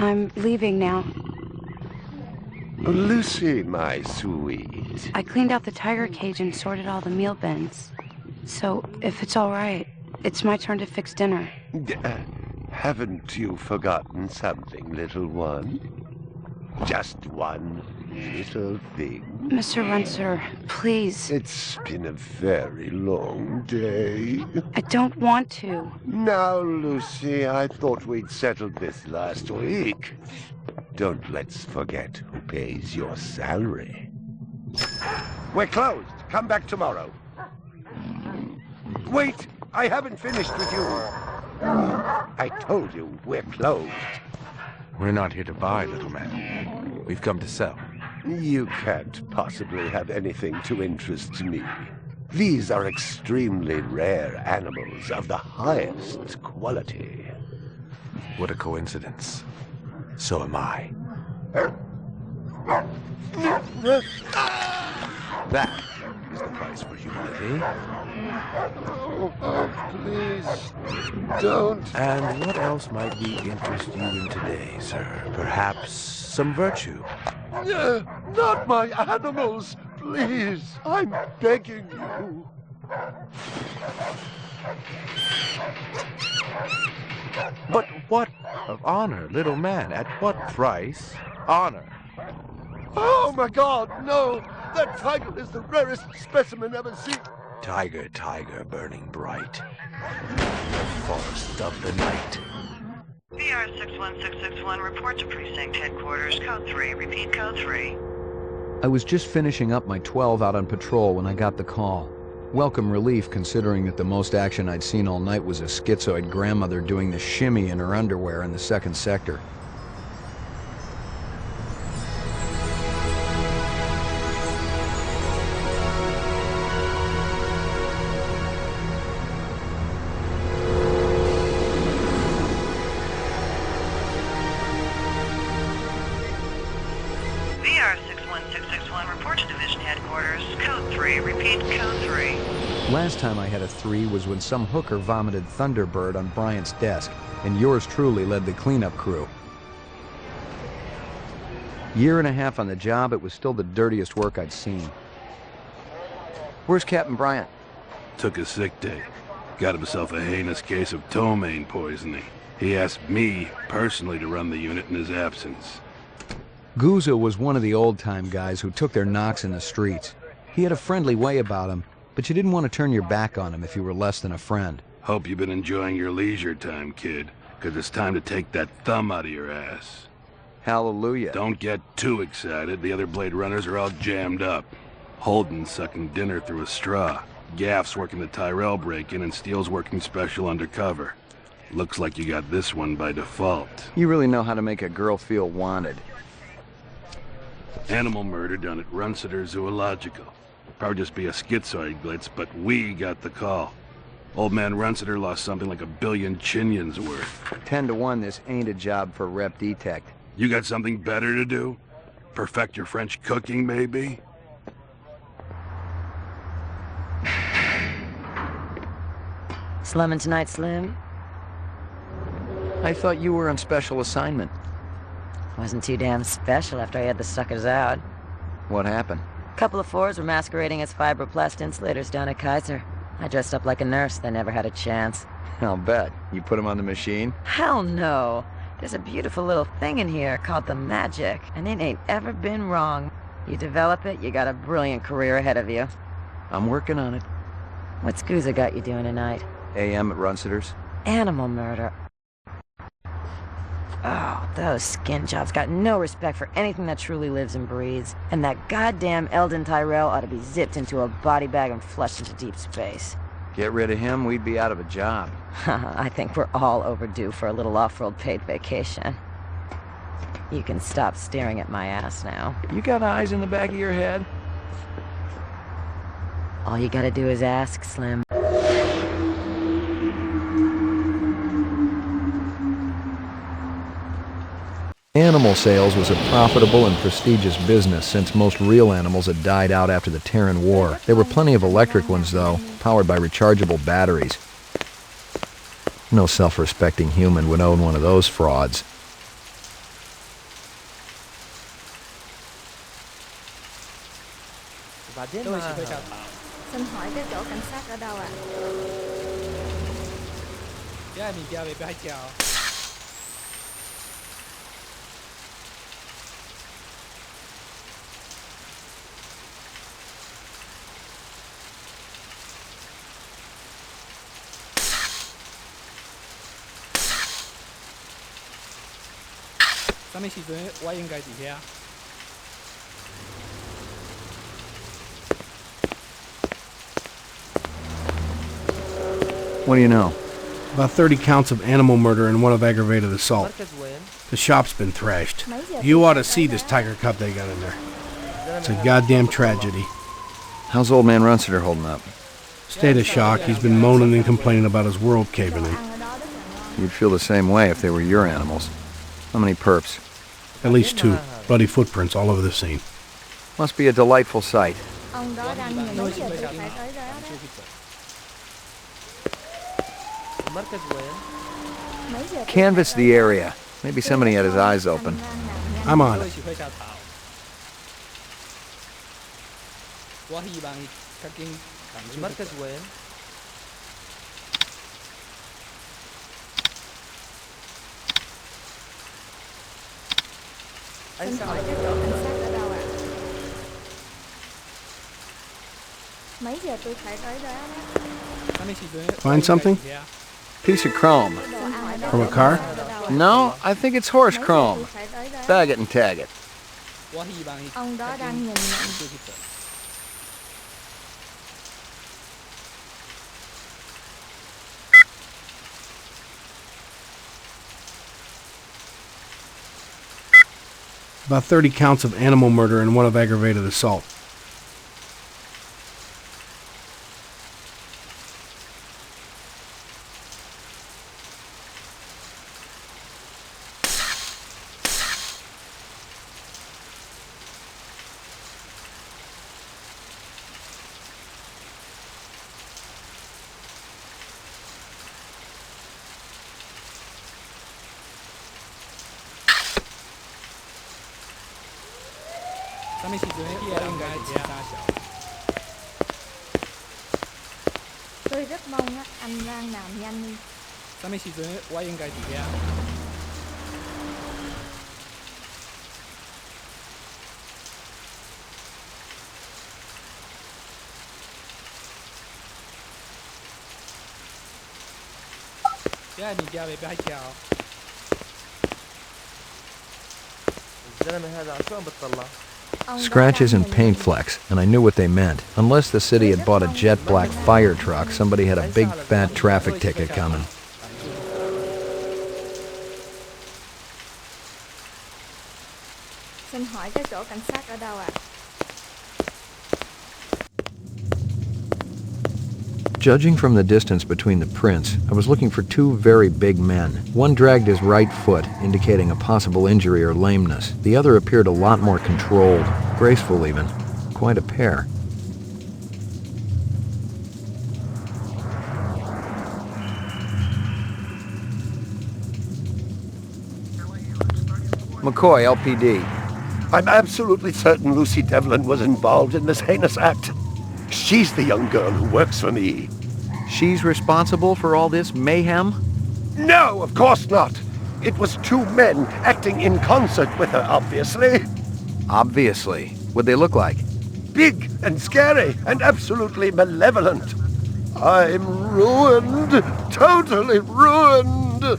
I'm leaving now. Lucy, my sweet. I cleaned out the tiger cage and sorted all the meal bins. So, if it's all right, it's my turn to fix dinner. Haven't you forgotten something, little one? Just one little thing. Mr. Runser, please. It's been a very long day. I don't want to. Now, Lucy, I thought we'd settled this last week. Don't let's forget who pays your salary. We're closed. Come back tomorrow. Wait! I haven't finished with you. I told you we're closed. We're not here to buy, little man. We've come to sell. You can't possibly have anything to interest me. These are extremely rare animals of the highest quality. What a coincidence. So am I. That is the price for humility. Oh, please, don't. And what else might we interest you in today, sir? Perhaps some virtue? Not my animals, please. I'm begging you. But what of honor, little man? At what price? Honor. Oh, my God, no! That tiger is the rarest specimen ever seen. Tiger, tiger, burning bright. The forest of the night. VR 61661, report to precinct headquarters, code 3, repeat code 3. I was just finishing up my 12 out on patrol when I got the call. Welcome relief considering that the most action I'd seen all night was a schizoid grandmother doing the shimmy in her underwear in the second sector. VR 61661, report to division headquarters, code 3, repeat code 3. Last time I had a 3 was when some hooker vomited Thunderbird on Bryant's desk, and yours truly led the cleanup crew. Year and a half on the job, it was still the dirtiest work I'd seen. Where's Captain Bryant? Took a sick day. Got himself a heinous case of ptomaine poisoning. He asked me personally to run the unit in his absence. Gouza was one of the old-time guys who took their knocks in the streets. He had a friendly way about him, but you didn't want to turn your back on him if you were less than a friend. Hope you've been enjoying your leisure time, kid, 'cause it's time to take that thumb out of your ass. Hallelujah. Don't get too excited. The other Blade Runners are all jammed up. Holden's sucking dinner through a straw. Gaff's working the Tyrell break-in, and Steele's working special undercover. Looks like you got this one by default. You really know how to make a girl feel wanted. Animal murder done at Runciter Zoological. Probably just be a schizoid blitz, but we got the call. Old man Runciter lost something like 1 billion chinions worth. 10 to 1, this ain't a job for Rep Detect. You got something better to do? Perfect your French cooking, maybe? Slumming tonight, Slim? I thought you were on special assignment. Wasn't too damn special after I had the suckers out. What happened? Couple of fours were masquerading as fibroplast insulators down at Kaiser. I dressed up like a nurse. They never had a chance. I'll bet. You put them on the machine? Hell no. There's a beautiful little thing in here called the magic, and it ain't ever been wrong. You develop it, you got a brilliant career ahead of you. I'm working on it. What's Gouza got you doing tonight? AM at Runciter's. Animal murder. Oh, those skin jobs got no respect for anything that truly lives and breathes. And that goddamn Eldon Tyrell ought to be zipped into a body bag and flushed into deep space. Get rid of him, we'd be out of a job. I think we're all overdue for a little off-world paid vacation. You can stop staring at my ass now. You got eyes in the back of your head? All you gotta do is ask, Slim. Animal sales was a profitable and prestigious business since most real animals had died out after the Terran War. There were plenty of electric ones, though, powered by rechargeable batteries. No self-respecting human would own one of those frauds. Tôi chỉ phải chào Thảo. Xin hỏi cái chỗ cảnh sát ở đâu ạ? Dạ, mình chào về phải chào. Sao mấy chị tôi quay những cái gì thế? What do you know? About 30 counts of animal murder and one of aggravated assault. The shop's been thrashed. You ought to see this tiger cub they got in there. It's a goddamn tragedy. How's old man Runsiter holding up? State of shock. He's been moaning and complaining about his world caving in. You'd feel the same way if they were your animals. How many perps? At least 2. Bloody footprints all over the scene. Must be a delightful sight. Ông đó đang nhìn mấy giờ tôi phải tới đó đó. Mấy giờ tôi Canvass phải the tới area. Maybe somebody had his eyes open. I'm on Tôi it. chỉ phải chào Thảo. 我希望佢經感覺 Xin hỏi cái chỗ cảnh sát ở đâu ạ? Mấy giờ tôi phải tới đó đó? Sao mấy chị tôi Find something? Piece of chrome. Xin hỏi cái From a chỗ car? cảnh sát ở đâu ạ? No, I think it's horse Mấy giờ chrome. tôi phải tới đó? Bag it and tag it. 我希望 Ông đó đang nhìn nhận. About 30 counts of animal murder and one of aggravated assault. Sao mấy chị tôi應該自殺小 Tôi rất mong á, anh đang làm nhanh đi. Sao mấy chị tôi應該自殺 Dạ, mình chào về phải chào. Ông đó Scratches đang and nhìn paint nhận. flecks, and I knew what they meant. Unless the city had bought a jet black fire truck, somebody had a big fat traffic ticket coming. Xin hỏi cái chỗ cảnh sát ở đâu ạ? Judging from the distance between the prints, I was looking for 2 very big men. One dragged his right foot, indicating a possible injury or lameness. The other appeared a lot more controlled, graceful even. Quite a pair. McCoy, LPD. I'm absolutely certain Lucy Devlin was involved in this heinous act. She's the young girl who works for me. She's responsible for all this mayhem? No, of course not. It was 2 men acting in concert with her, obviously. Obviously. What'd they look like? Big and scary and absolutely malevolent. I'm ruined. Totally ruined.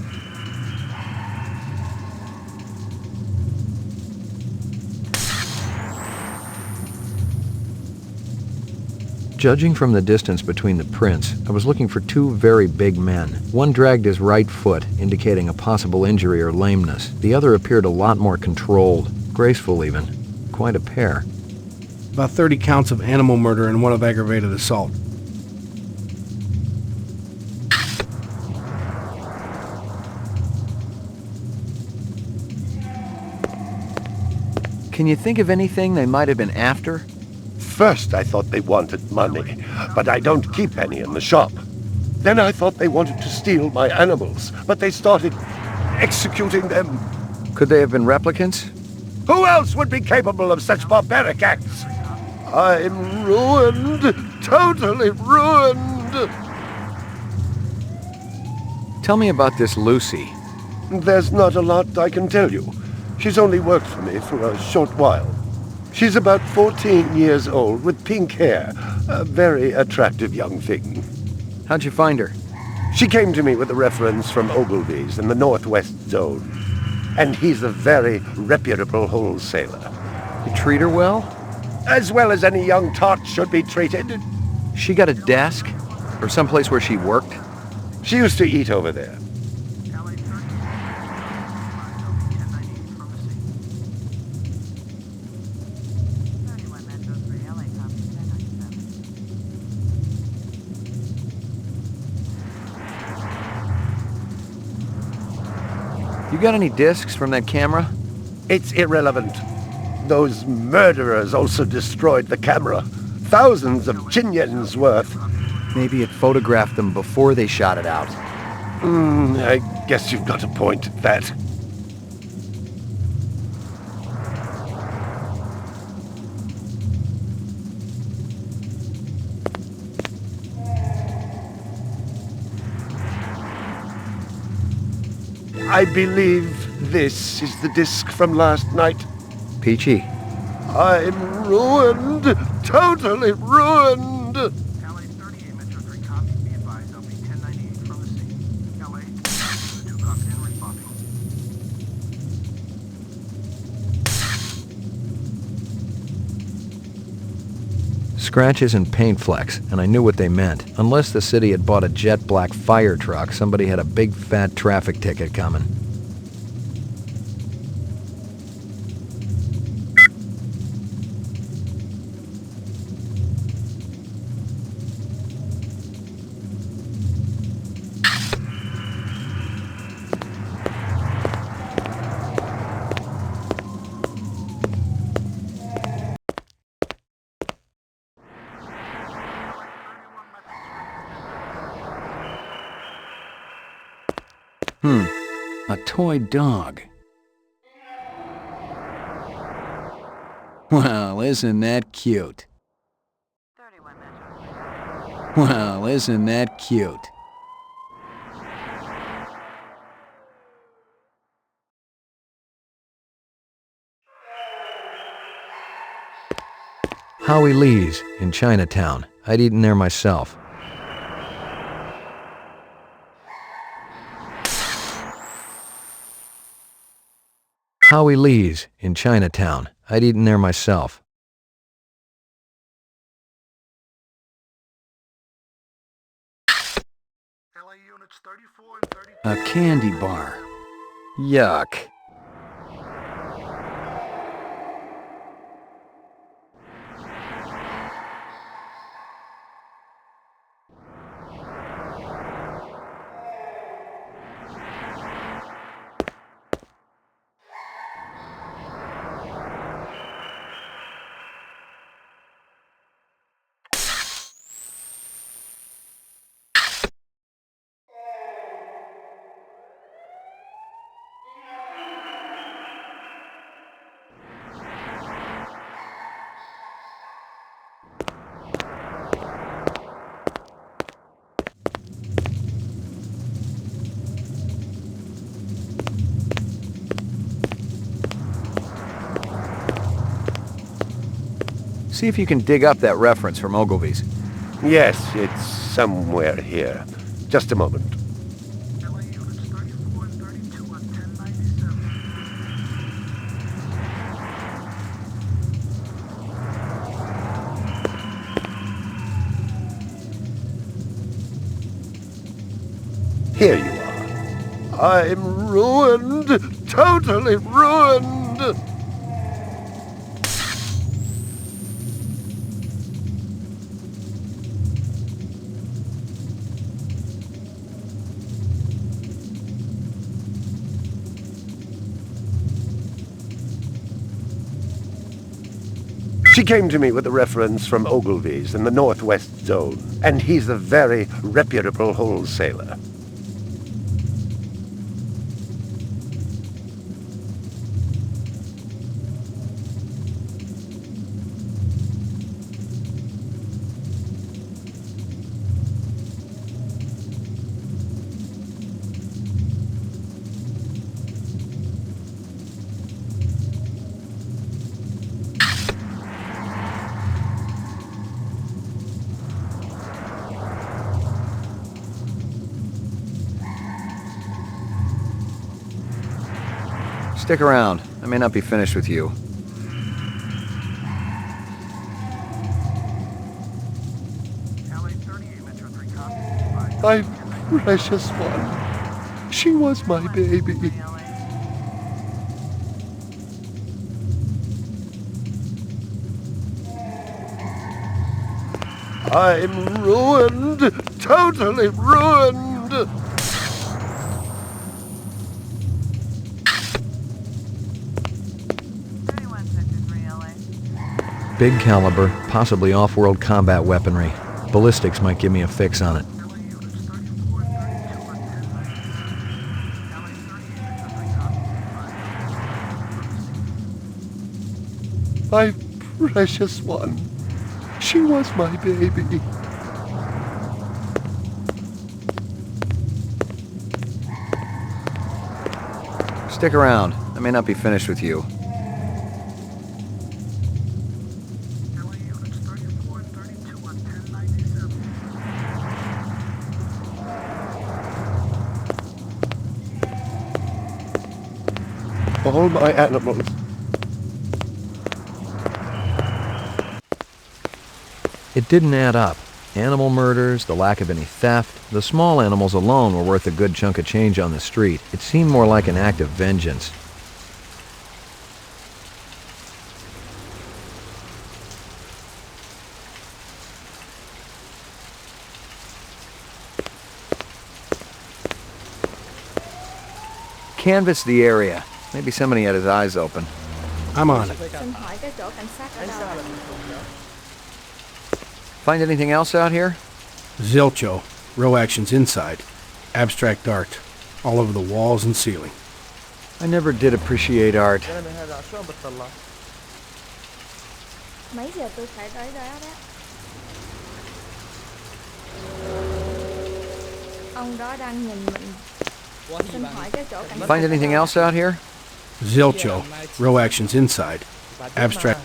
Judging from the distance between the prints, I was looking for 2 very big men. One dragged his right foot, indicating a possible injury or lameness. The other appeared a lot more controlled, graceful even. Quite a pair. About 30 counts of animal murder and one of aggravated assault. Can you think of anything they might have been after? First, I thought they wanted money, but I don't keep any in the shop. Then I thought they wanted to steal my animals, but they started executing them. Could they have been replicants? Who else would be capable of such barbaric acts? I'm ruined. Totally ruined. Tell me about this Lucy. There's not a lot I can tell you. She's only worked for me for a short while. She's about 14 years old with pink hair. A very attractive young thing. How'd you find her? She came to me with a reference from Ogilvy's in the Northwest Zone. And he's a very reputable wholesaler. You treat her well? As well as any young tot should be treated. She got a desk? Or someplace where she worked? She used to eat over there. You got any discs from that camera? It's irrelevant. Those murderers also destroyed the camera. Thousands of Jinyens worth. Maybe it photographed them before they shot it out. I guess you've got a point at that. I believe this is the disc from last night. Peachy. I'm ruined. Totally ruined. LA 38 Metro 3 copy. Be advised, I'll be 1098 from the scene. LA 2 copied and responding. Scratches and paint flecks, and I knew what they meant. Unless the city had bought a jet black fire truck, somebody had a big fat traffic ticket coming. A toy dog. Well, isn't that cute? Well, isn't that cute? Howie Lee's in Chinatown. I'd eaten there myself. Howie Lee's in Chinatown. I'd eaten there myself. LA units 34 and 32. A candy bar. Yuck. See if you can dig up that reference from Ogilvy's. Yes, it's somewhere here. Just a moment. LA units 34 and 32 on 1097. Here you are. I'm ruined. Totally ruined. She came to me with a reference from Ogilvy's in the Northwest Zone, and he's a very reputable wholesaler. Stick around. I may not be finished with you. My precious one. She was my baby. I'm ruined. Totally ruined. Big caliber, possibly off-world combat weaponry. Ballistics might give me a fix on it. My precious one. She was my baby. Stick around. I may not be finished with you. All my animals. It didn't add up. Animal murders, the lack of any theft, the small animals alone were worth a good chunk of change on the street. It seemed more like an act of vengeance. Canvass the area. Maybe somebody had his eyes open. I'm on it. Xin hỏi cái chỗ cảnh sát ở đâu? Find anything else out here? Zilcho. Row actions inside. Abstract art. All over the walls and ceiling. I never did appreciate art. Mấy giờ tôi phải tới đó đó? Ông đó đang nhìn mình. Xin hỏi cái chỗ cảnh sát. Find anything else out here? Zilcho. Row actions inside. Abstract.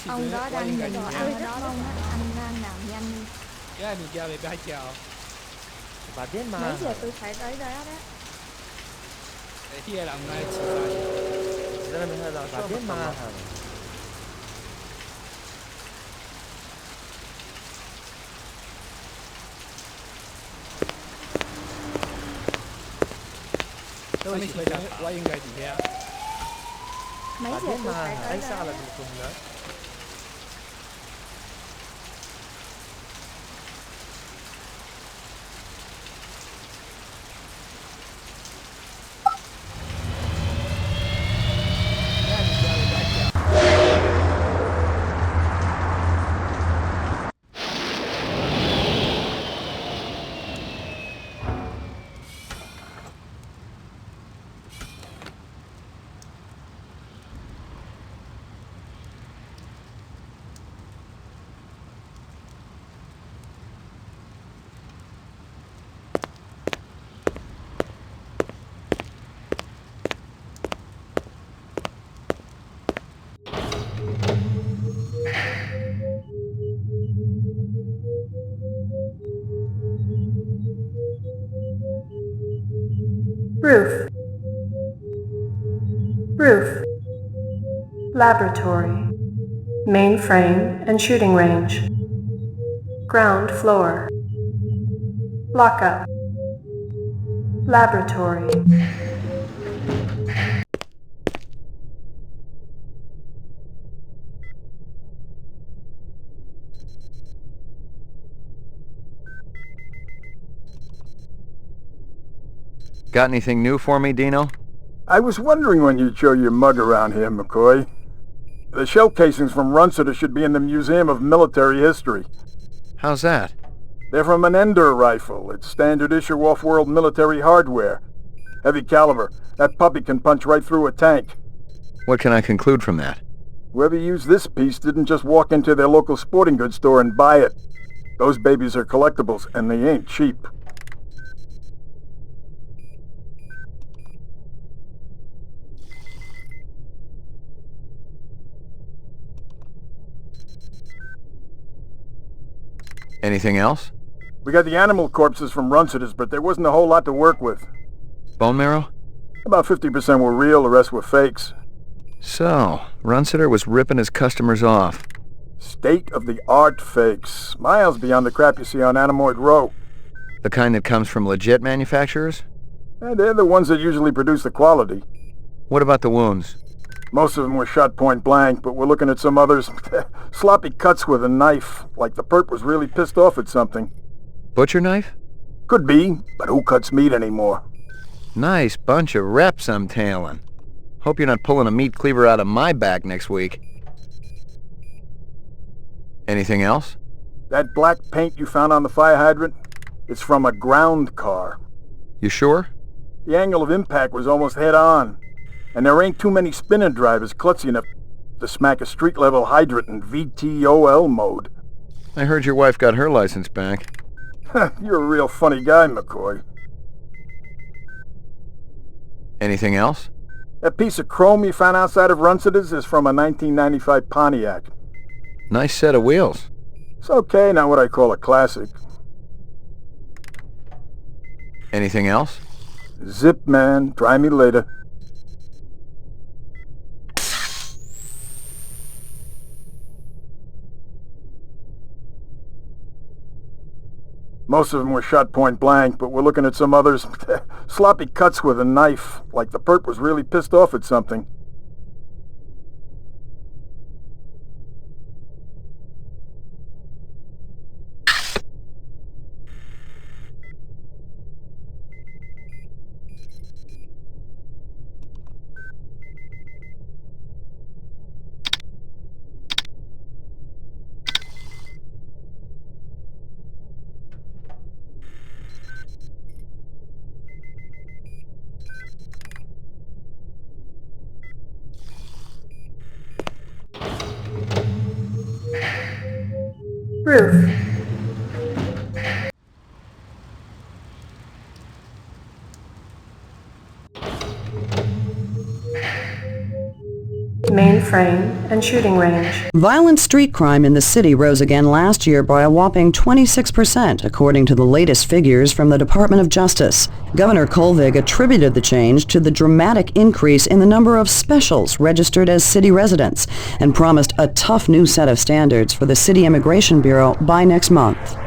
Ông đó đang nhìn mình. Tôi rất mong anh đang làm nhanh đi. Mấy giờ tôi phải tới đó đó? Mấy giờ tôi phải tới đó? Roof. Roof. Laboratory. Mainframe and shooting range. Ground floor. Lockup. Laboratory. Got anything new for me, Dino? I was wondering when you'd show your mug around here, McCoy. The shell casings from Runsiter should be in the Museum of Military History. How's that? They're from an Ender rifle. It's standard issue off-world military hardware. Heavy caliber. That puppy can punch right through a tank. What can I conclude from that? Whoever used this piece didn't just walk into their local sporting goods store and buy it. Those babies are collectibles, and they ain't cheap. Anything else? We got the animal corpses from Runcitas, but there wasn't a whole lot to work with. Bone marrow? About 50% were real, the rest were fakes. So, Runciter was ripping his customers off. State-of-the-art fakes. Miles beyond the crap you see on Animoid Row. The kind that comes from legit manufacturers? They're the ones that usually produce the quality. What about the wounds? Most of them were shot point blank, but we're looking at some others. Sloppy cuts with a knife, like the perp was really pissed off at something. Butcher knife? Could be, but who cuts meat anymore? Nice bunch of reps I'm tailing. Hope you're not pulling a meat cleaver out of my back next week. Anything else? That black paint you found on the fire hydrant? It's from a ground car. You sure? The angle of impact was almost head-on. And there ain't too many spinner drivers klutzy enough to smack a street-level hydrant in VTOL mode. I heard your wife got her license back. You're a real funny guy, McCoy. Anything else? That piece of chrome you found outside of Runcitas is from a 1995 Pontiac. Nice set of wheels. It's okay, not what I call a classic. Anything else? Zip, man. Try me later. Most of them were shot point blank, but we're looking at some others. Sloppy cuts with a knife, like the perp was really pissed off at something. Roof. Mainframe and shooting range. Violent street crime in the city rose again last year by a whopping 26%, according to the latest figures from the Department of Justice. Governor Kolvig attributed the change to the dramatic increase in the number of specials registered as city residents and promised a tough new set of standards for the City Immigration Bureau by next month.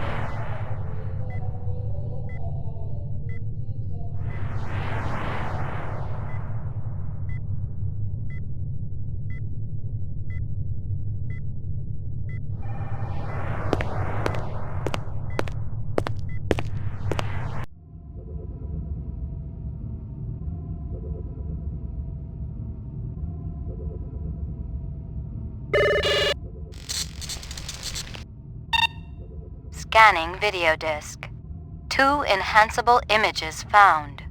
Scanning video disk. 2 enhanceable images found.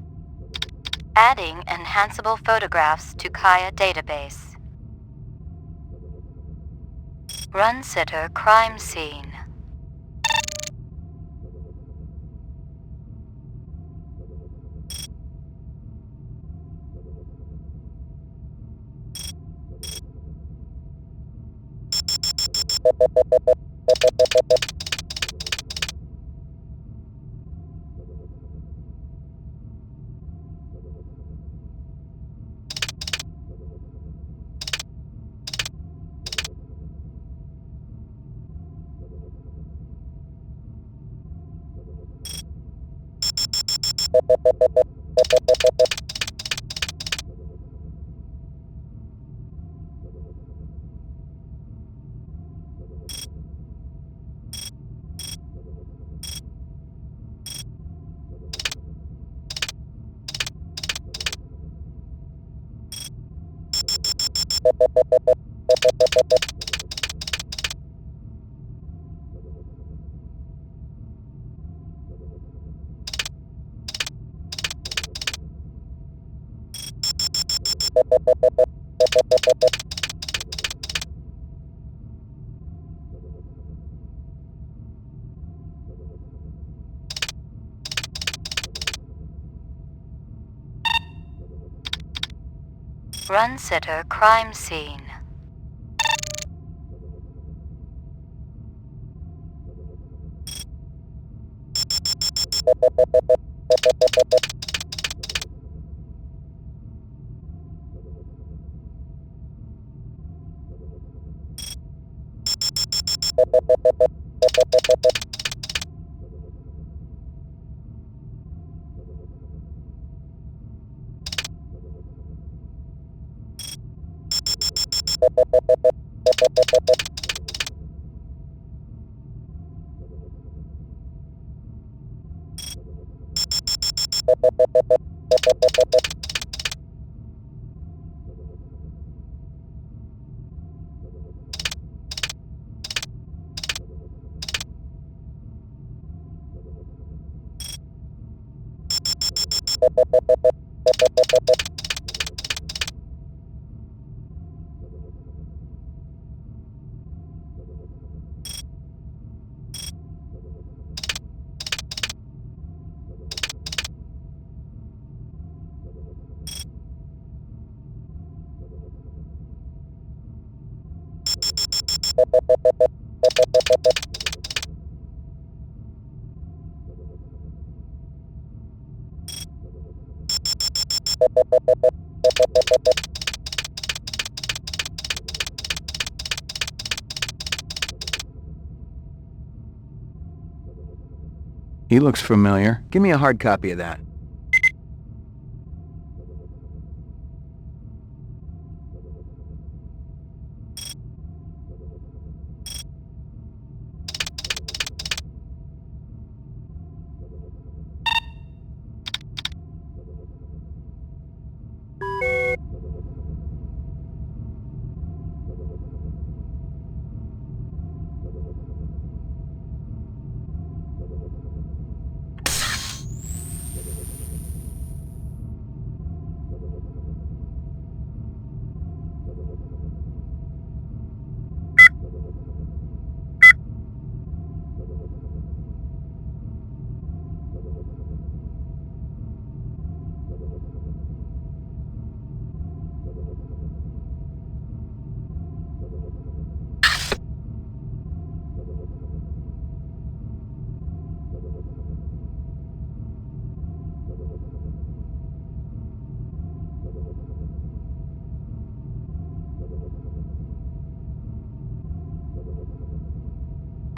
Adding enhanceable photographs to Kaya database. Run sitter crime scene. Run sitter crime scene. He looks familiar. Give me a hard copy of that.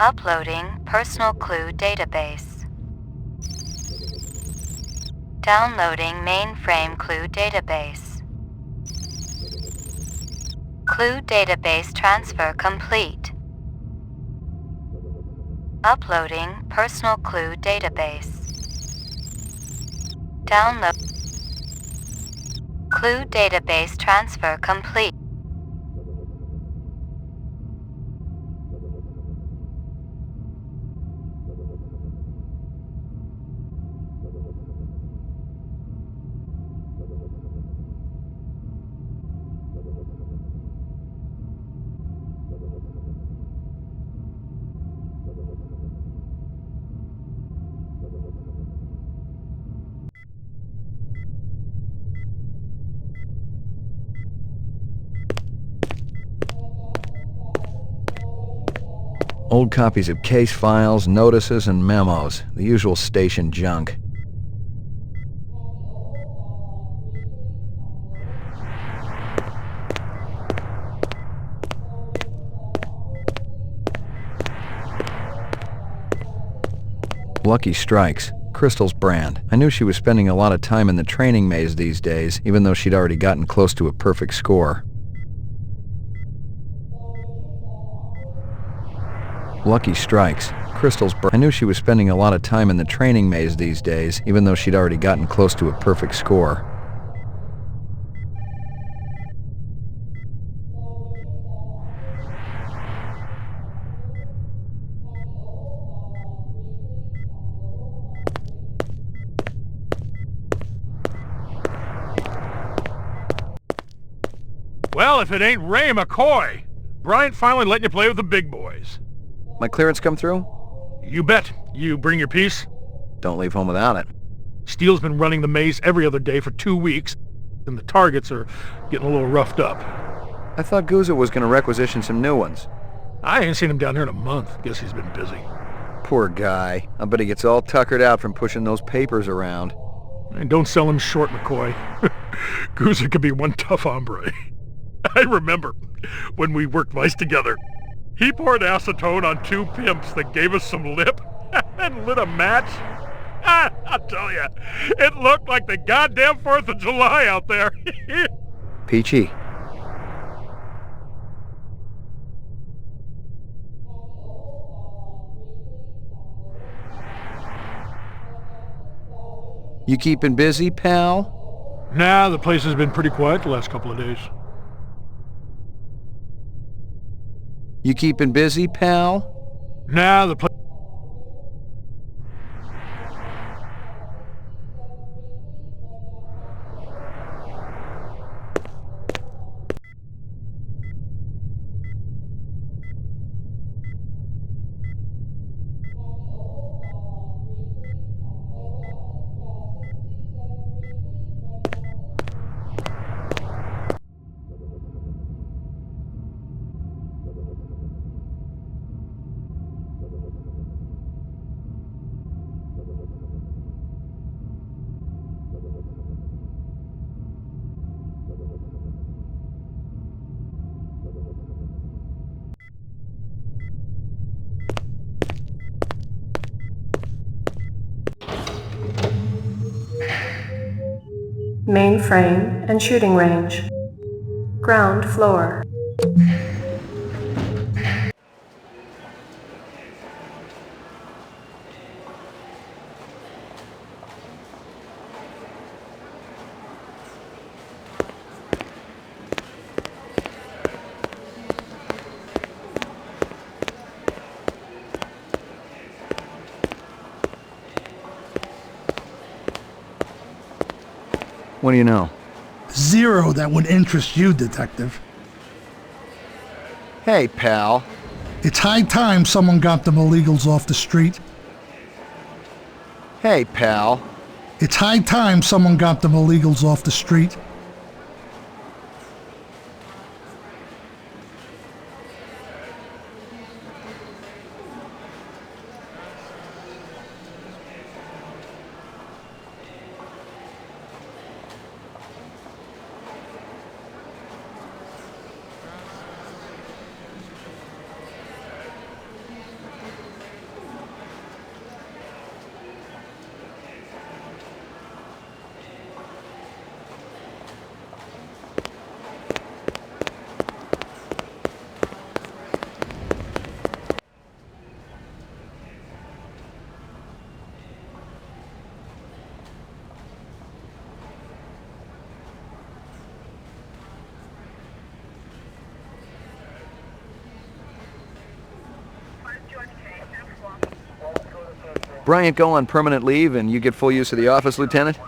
Uploading personal clue database. Downloading mainframe clue database. Clue database transfer complete. Uploading personal clue database. Download. Clue database transfer complete. Old copies of case files, notices, and memos. The usual station junk. Lucky Strikes. Crystal's brand. I knew she was spending a lot of time in the training maze these days, even though she'd already gotten close to a perfect score. Lucky Strikes. Crystal's brand. I knew she was spending a lot of time in the training maze these days, even though she'd already gotten close to a perfect score. Well, if it ain't Ray McCoy! Bryant finally letting you play with the big boys. My clearance come through? You bet. You bring your piece? Don't leave home without it. Steele's been running the maze every other day for 2 weeks, and the targets are getting a little roughed up. I thought Guzzo was going to requisition some new ones. I ain't seen him down here in a month. Guess he's been busy. Poor guy. I bet he gets all tuckered out from pushing those papers around. And don't sell him short, McCoy. Guza could be one tough hombre. I remember when we worked mice together. He poured acetone on 2 pimps that gave us some lip and lit a match. I'll tell you, it looked like the goddamn 4th of July out there. Peachy. You keeping busy, pal? Nah, the place has been pretty quiet the last couple of days. You keeping busy, pal? Nah, the place... Mainframe and shooting range. Ground floor. What do you know? Zero that would interest you, Detective. Hey, pal. It's high time someone got them illegals off the street. Hey, pal. It's high time someone got them illegals off the street. Bryant go on permanent leave and you get full use of the office, Lieutenant?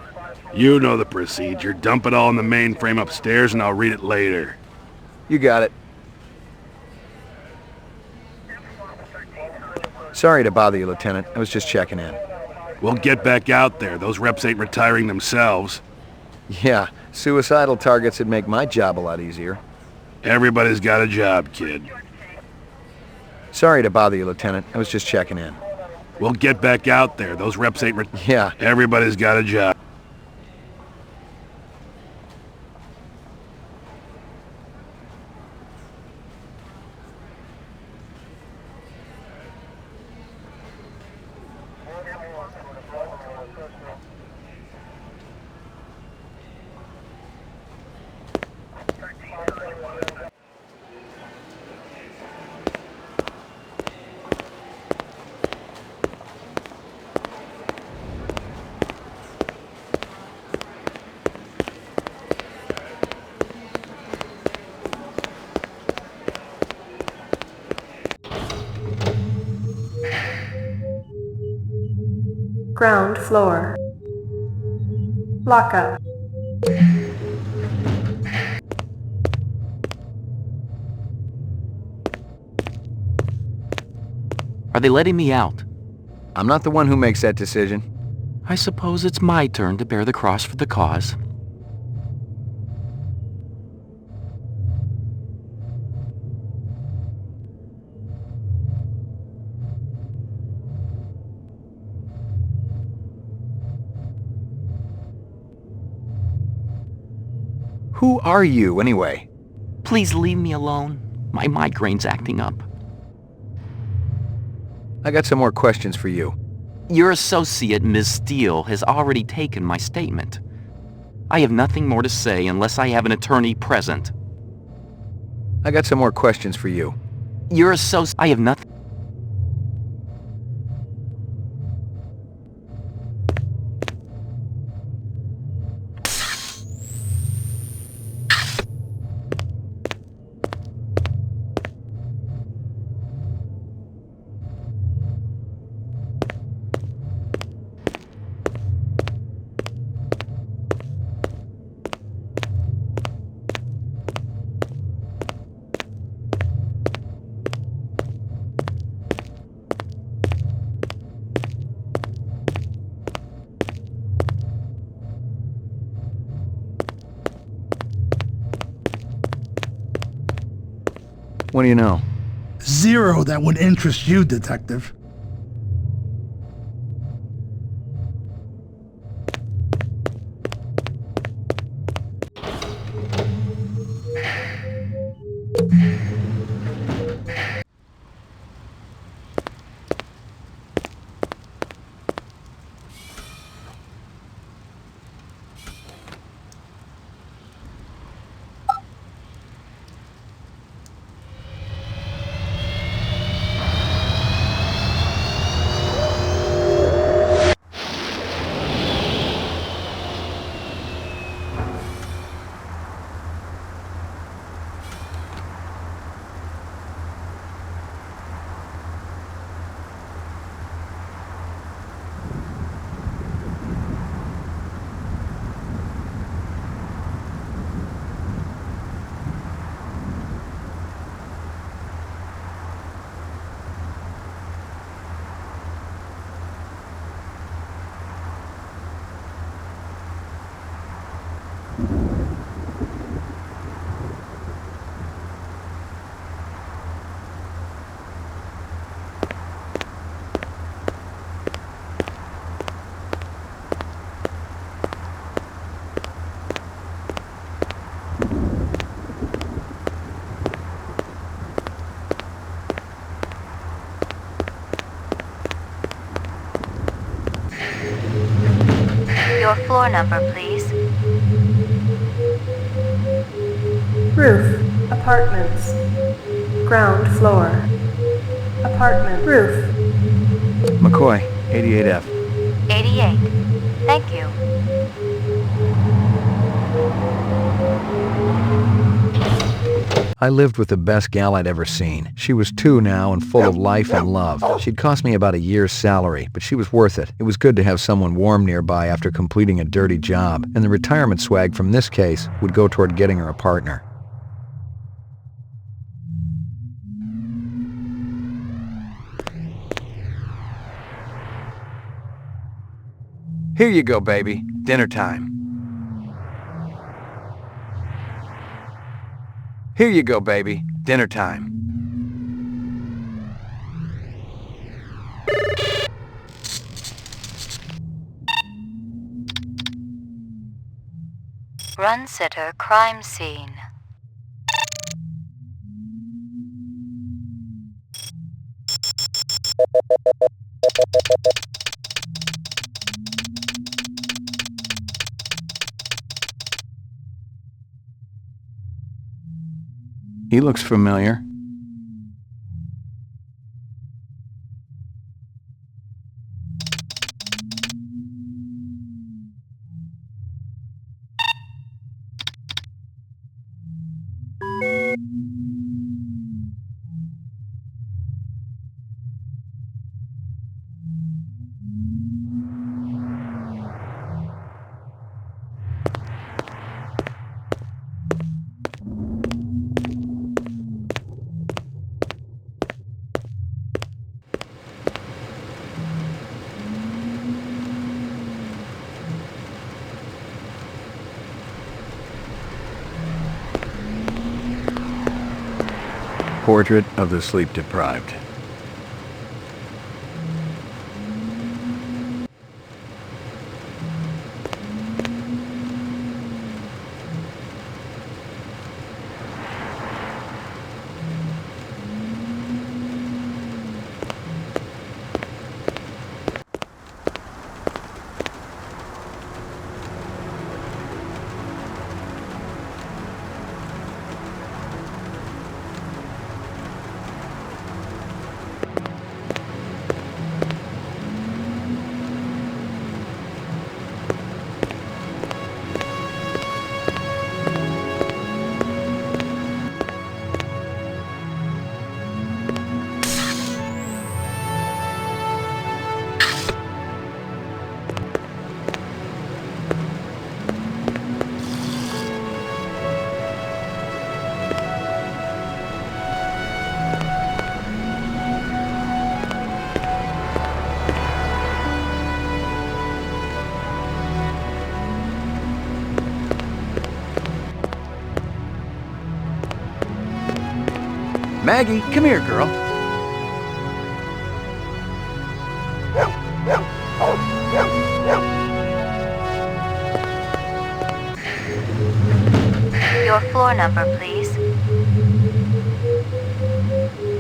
You know the procedure. Dump it all in the mainframe upstairs and I'll read it later. You got it. Sorry to bother you, Lieutenant. I was just checking in. We'll get back out there. Those reps ain't retiring themselves. Yeah, suicidal targets would make my job a lot easier. Everybody's got a job, kid. Sorry to bother you, Lieutenant. I was just checking in. We'll get back out there. Those reps ain't Yeah. Everybody's got a job. Ground floor. Lockup. Are they letting me out? I'm not the one who makes that decision. I suppose it's my turn to bear the cross for the cause. Who are you, anyway? Please leave me alone. My migraine's acting up. I got some more questions for you. Your associate, Ms. Steele, has already taken my statement. I have nothing more to say unless I have an attorney present. I got some more questions for you. Your associate... I have nothing... What do you know? Zero that would interest you, Detective. Your floor number, please. Roof. Apartments. Ground floor. Apartment. Roof. McCoy, 88F. 88. Thank you. I lived with the best gal I'd ever seen. She was 2 now and full of life and love. She'd cost me about a year's salary, but she was worth it. It was good to have someone warm nearby after completing a dirty job, and the retirement swag from this case would go toward getting her a partner. Here you go, baby. Dinner time. Here you go, baby. Dinner time. Run sitter crime scene. He looks familiar. Portrait of the sleep-deprived. Maggie, come here, girl. Your floor number, please.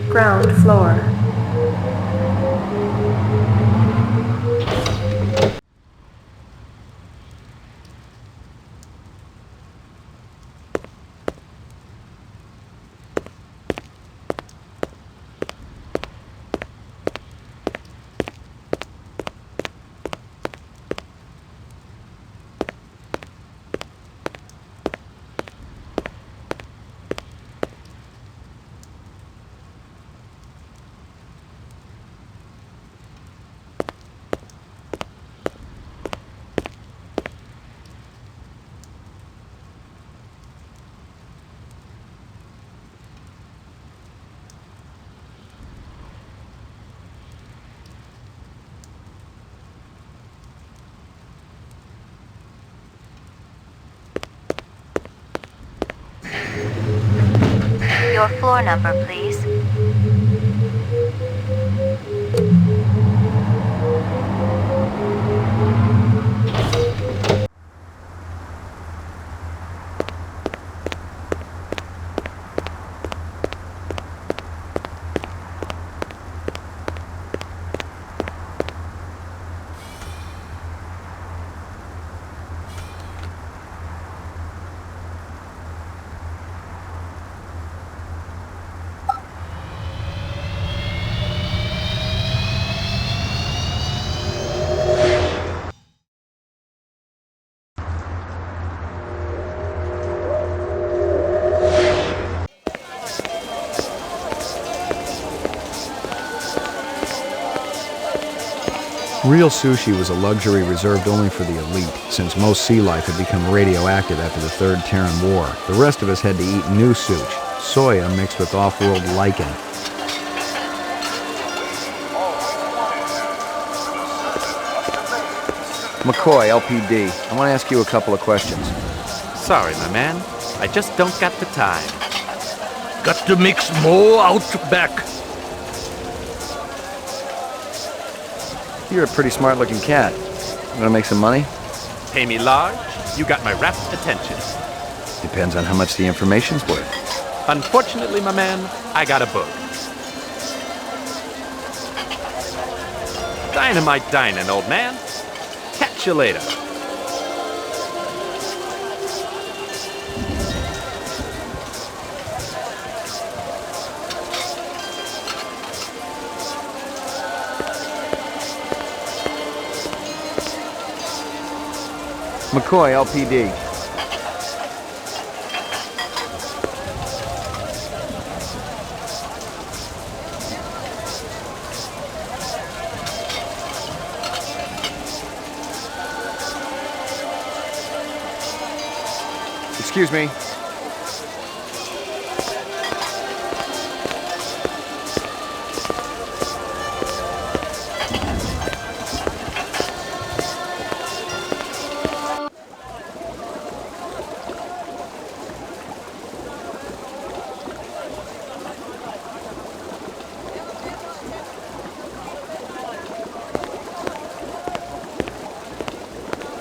Ground floor. Your floor number, please. Real sushi was a luxury reserved only for the elite, since most sea life had become radioactive after the Third Terran War. The rest of us had to eat new sushi, soya mixed with off-world lichen. McCoy, LPD, I want to ask you a couple of questions. Sorry, my man. I just don't got the time. Got to mix more out back. You're a pretty smart-looking cat. You want to make some money? Pay me large, you got my rapt attention. Depends on how much the information's worth. Unfortunately, my man, I got a book. Dynamite dining, old man. Catch you later. McCoy, LPD. Excuse me.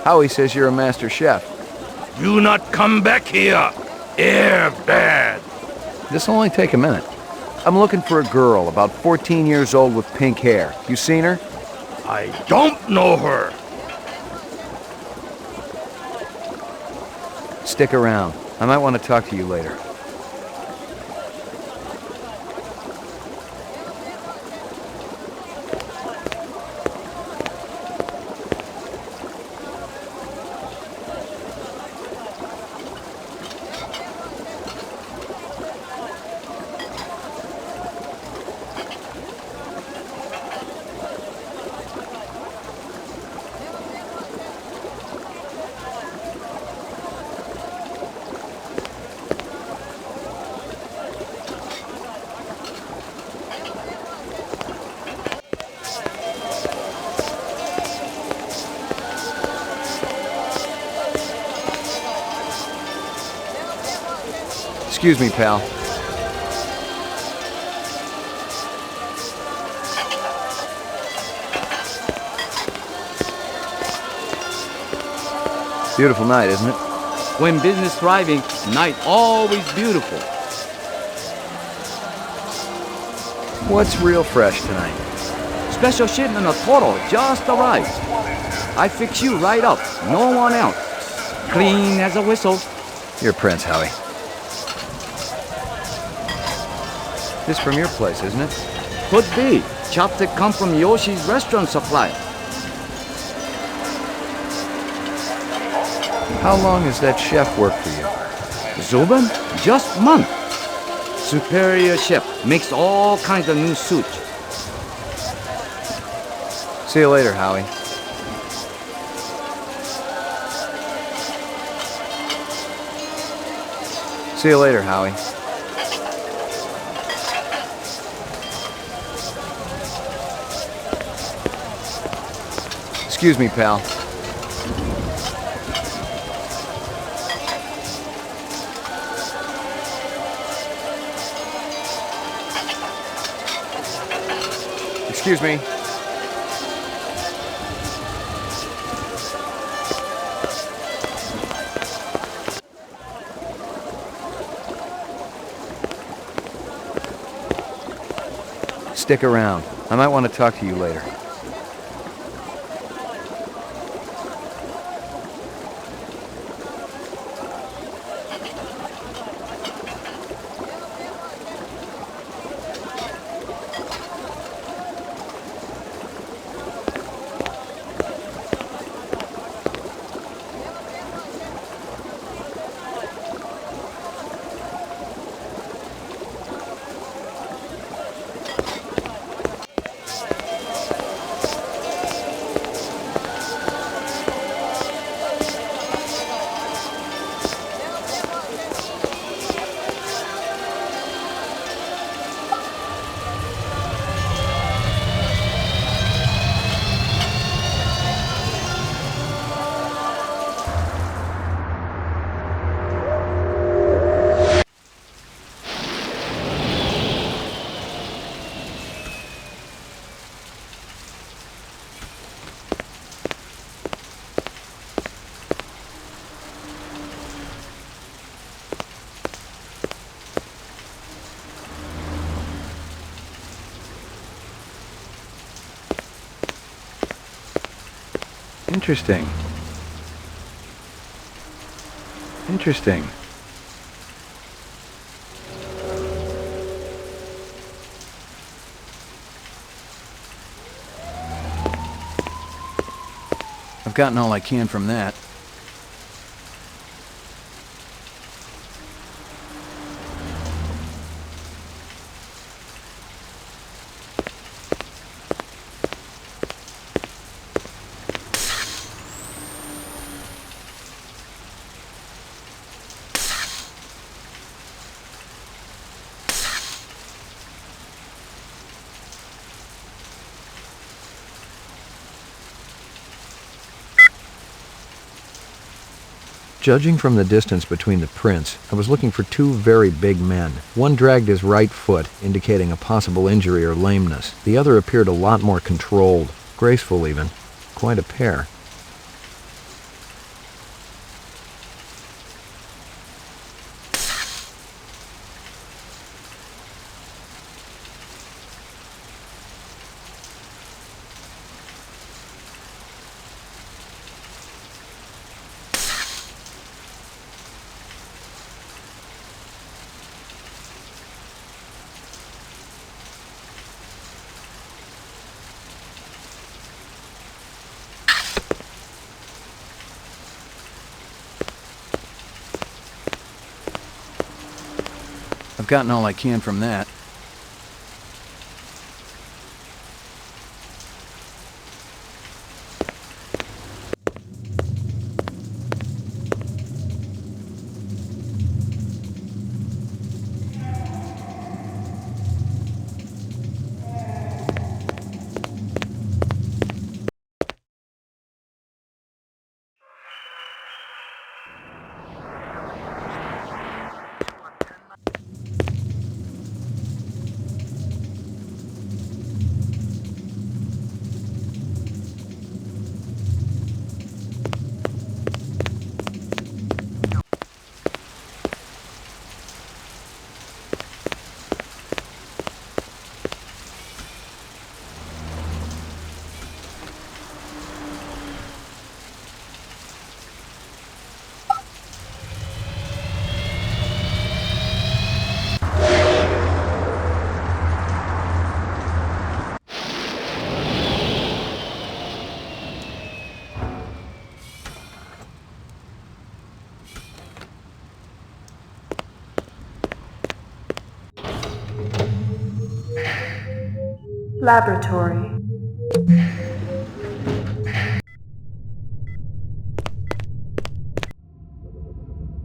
Howie says you're a master chef. Do not come back here. Air bad. This'll only take a minute. I'm looking for a girl, about 14 years old with pink hair. You seen her? I don't know her. Stick around. I might want to talk to you later. Excuse me, pal. Beautiful night, isn't it? When business thriving, night always beautiful. What's real fresh tonight? Special shipment of Toro just arrived. I fix you right up, no one else. Clean as a whistle. You're Prince, Howie. This from your place, isn't it? Could be. Chopstick come from Yoshi's restaurant supply. How long has that chef worked for you? Zubin? Just month. Superior chef. Makes all kinds of new suits. See you later, Howie. See you later, Howie. Excuse me, pal. Excuse me. Stick around. I might want to talk to you later. Interesting. Interesting. I've gotten all I can from that. Judging from the distance between the prints, I was looking for two very big men. One dragged his right foot, indicating a possible injury or lameness. The other appeared a lot more controlled, graceful even. Quite a pair. I've gotten all I can from that. Laboratory.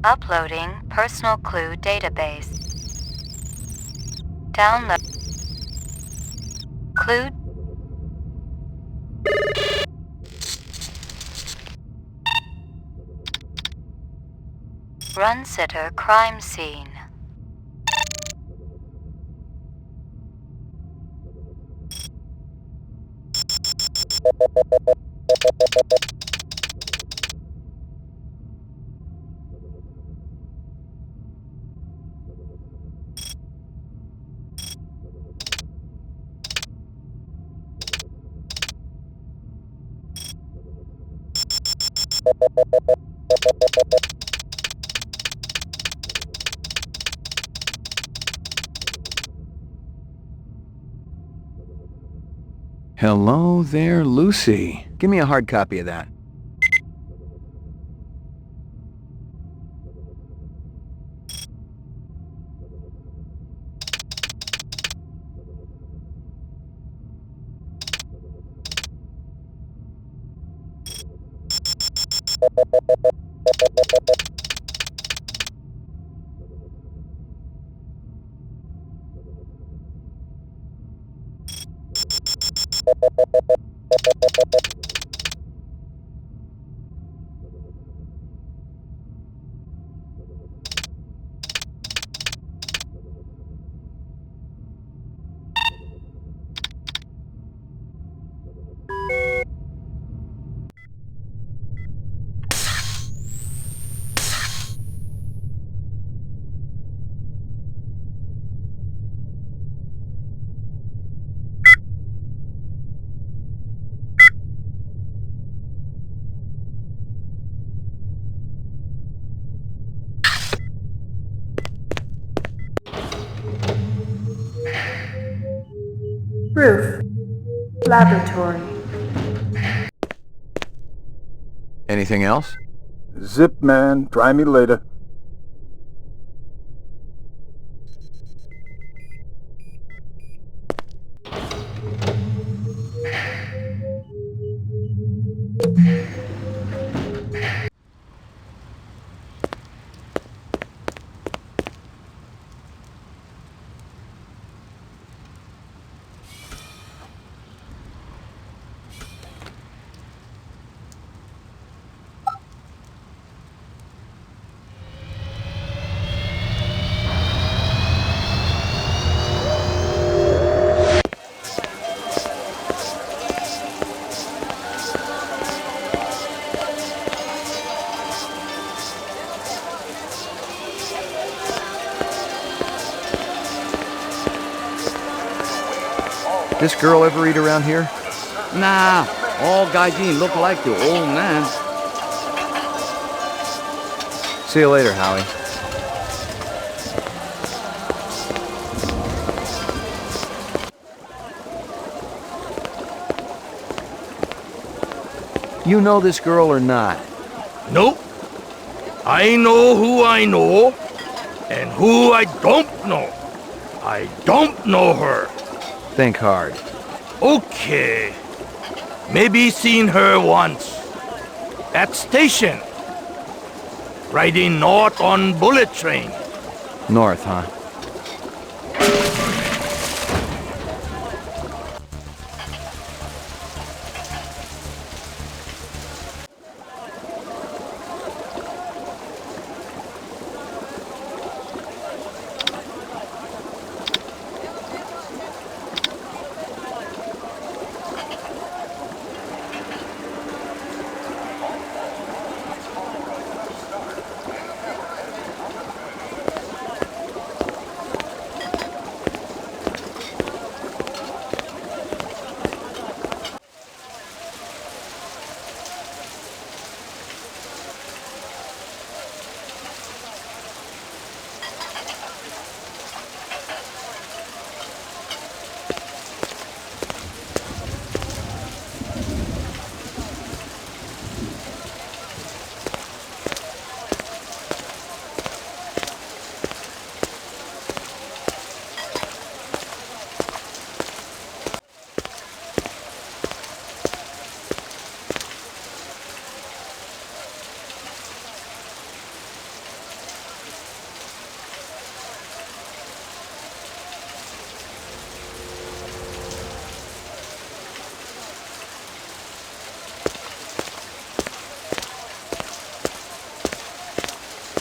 Uploading personal clue database. Download clue. Run sitter crime scene. Hello there, Lucy. Give me a hard copy of that. Roof. Laboratory. Anything else? Zip, man. Try me later. This girl ever eat around here? Nah, all gaijin look like the old man. See you later, Howie. You know this girl or not? Nope. I know who I know, and who I don't know. I don't know her. Think hard. Okay. Maybe seen her once. At station. Riding north on bullet train. North, huh?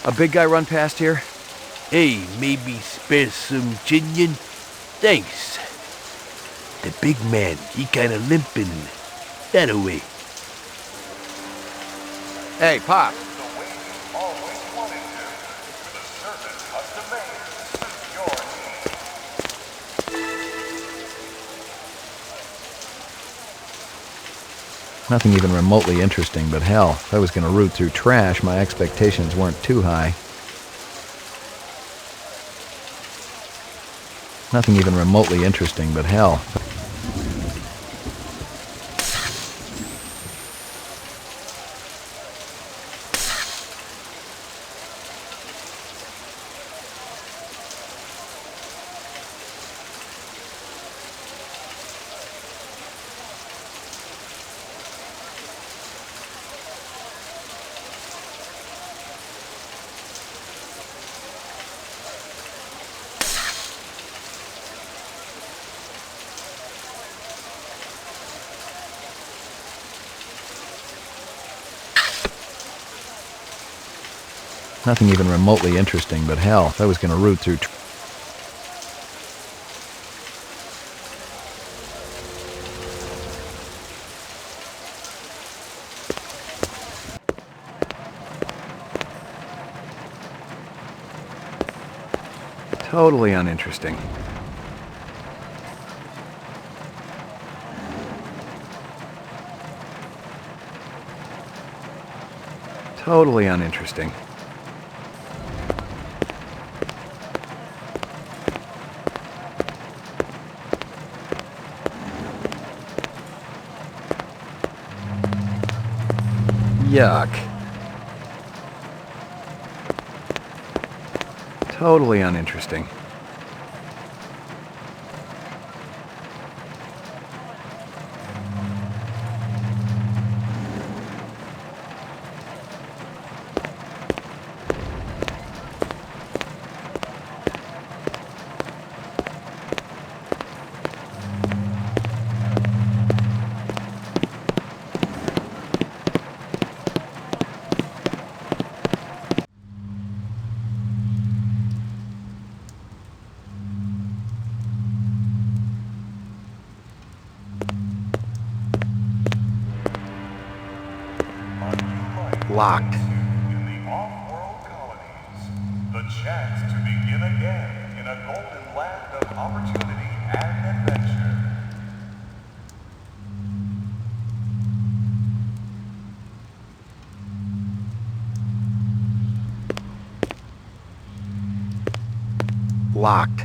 A big guy run past here? Hey, maybe spare some chinion? Thanks. The big man, he kinda limping. That away. Hey, Pop. Nothing even remotely interesting, but hell, if I was going to root through trash, my expectations weren't too high. Nothing even remotely interesting, but hell. Nothing even remotely interesting, but hell, if I was going to root through... Totally uninteresting. Totally uninteresting. Yuck. Totally uninteresting. Locked. In the off-world colonies, the chance to begin again in a golden land of opportunity and adventure. Locked.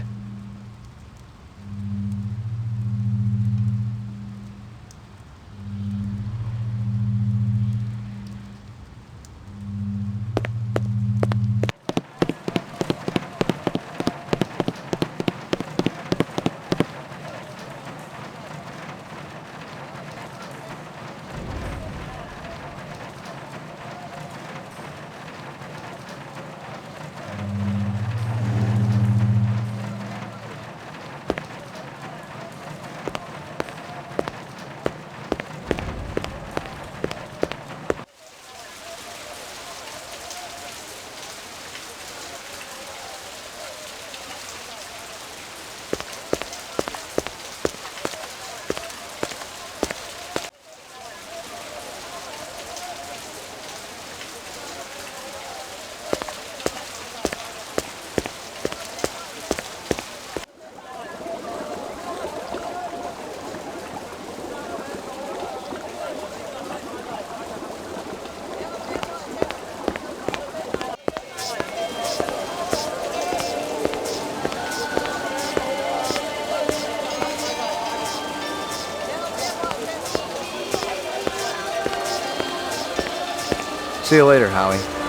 See you later, Howie.